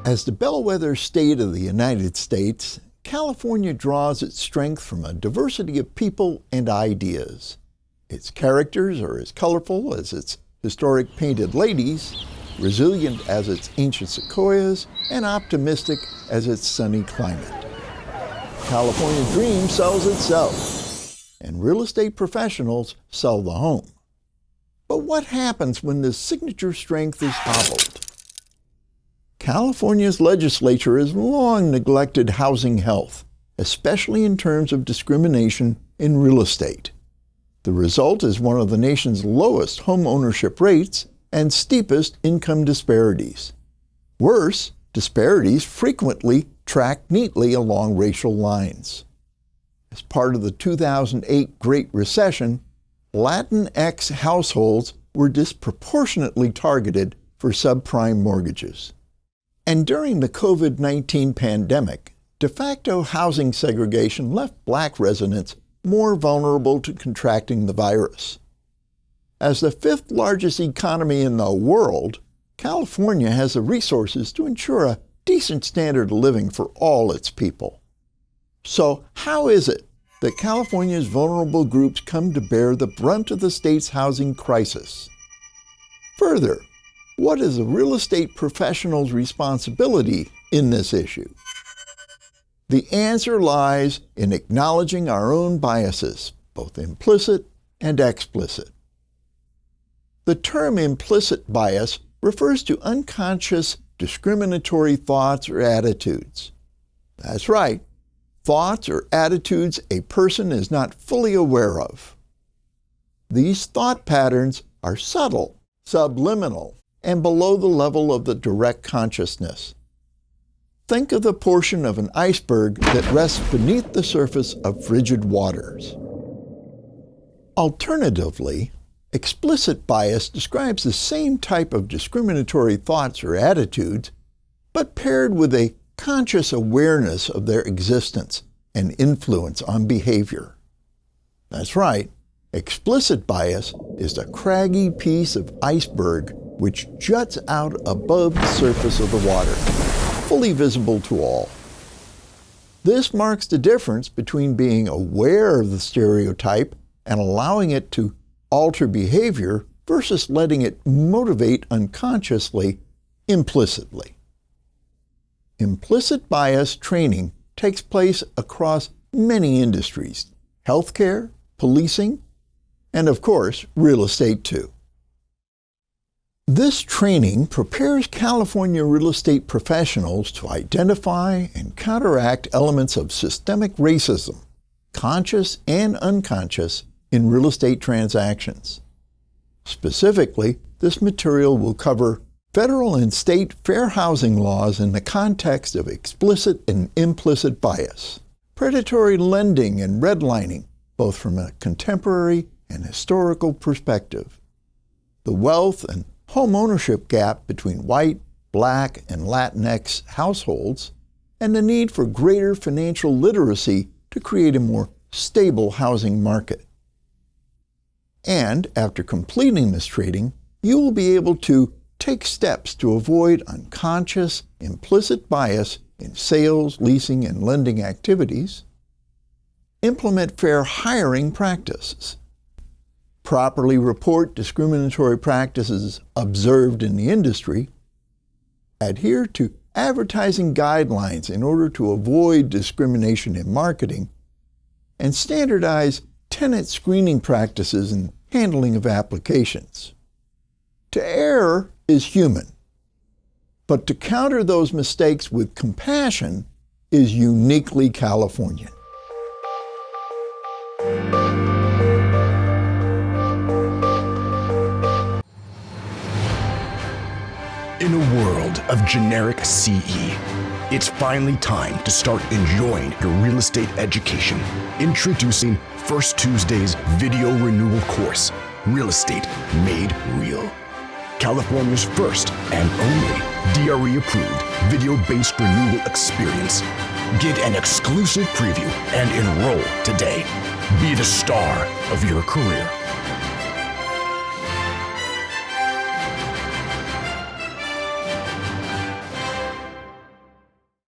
As the bellwether state of the United States, California draws its strength from a diversity of people and ideas. Its characters are as colorful as its historic painted ladies, resilient as its ancient sequoias, and optimistic as its sunny climate. California's dream sells itself, and real estate professionals sell the home. But what happens when this signature strength is hobbled? California's legislature has long neglected housing health, especially in terms of discrimination in real estate. The result is one of the nation's lowest home ownership rates and steepest income disparities. Worse, disparities frequently track neatly along racial lines. As part of the 2008 Great Recession, Latinx households were disproportionately targeted for subprime mortgages. And during the COVID-19 pandemic, de facto housing segregation left Black residents more vulnerable to contracting the virus. As the fifth largest economy in the world, California has the resources to ensure a decent standard of living for all its people. So how is it that California's vulnerable groups come to bear the brunt of the state's housing crisis? Further, what is a real estate professional's responsibility in this issue? The answer lies in acknowledging our own biases, both implicit and explicit. The term implicit bias refers to unconscious discriminatory thoughts or attitudes. That's right, thoughts or attitudes a person is not fully aware of. These thought patterns are subtle, subliminal, and below the level of the direct consciousness. Think of the portion of an iceberg that rests beneath the surface of frigid waters. Alternatively, explicit bias describes the same type of discriminatory thoughts or attitudes, but paired with a conscious awareness of their existence and influence on behavior. That's right, explicit bias is the craggy piece of iceberg which juts out above the surface of the water, fully visible to all. This marks the difference between being aware of the stereotype and allowing it to alter behavior versus letting it motivate unconsciously, implicitly. Implicit bias training takes place across many industries: healthcare, policing, and of course, real estate too. This training prepares California real estate professionals to identify and counteract elements of systemic racism, conscious and unconscious, in real estate transactions. Specifically, this material will cover federal and state fair housing laws in the context of explicit and implicit bias, predatory lending and redlining, both from a contemporary and historical perspective, the wealth and home ownership gap between white, Black, and Latinx households, and the need for greater financial literacy to create a more stable housing market. And after completing this training, you will be able to take steps to avoid unconscious, implicit bias in sales, leasing, and lending activities, implement fair hiring practices, properly report discriminatory practices observed in the industry, adhere to advertising guidelines in order to avoid discrimination in marketing, and standardize tenant screening practices and handling of applications. To err is human, but to counter those mistakes with compassion is uniquely Californian. In a world of generic CE, it's finally time to start enjoying your real estate education. Introducing First Tuesday's video renewal course, Real Estate Made Real. California's first and only DRE-approved video-based renewal experience. Get an exclusive preview and enroll today. Be the star of your career.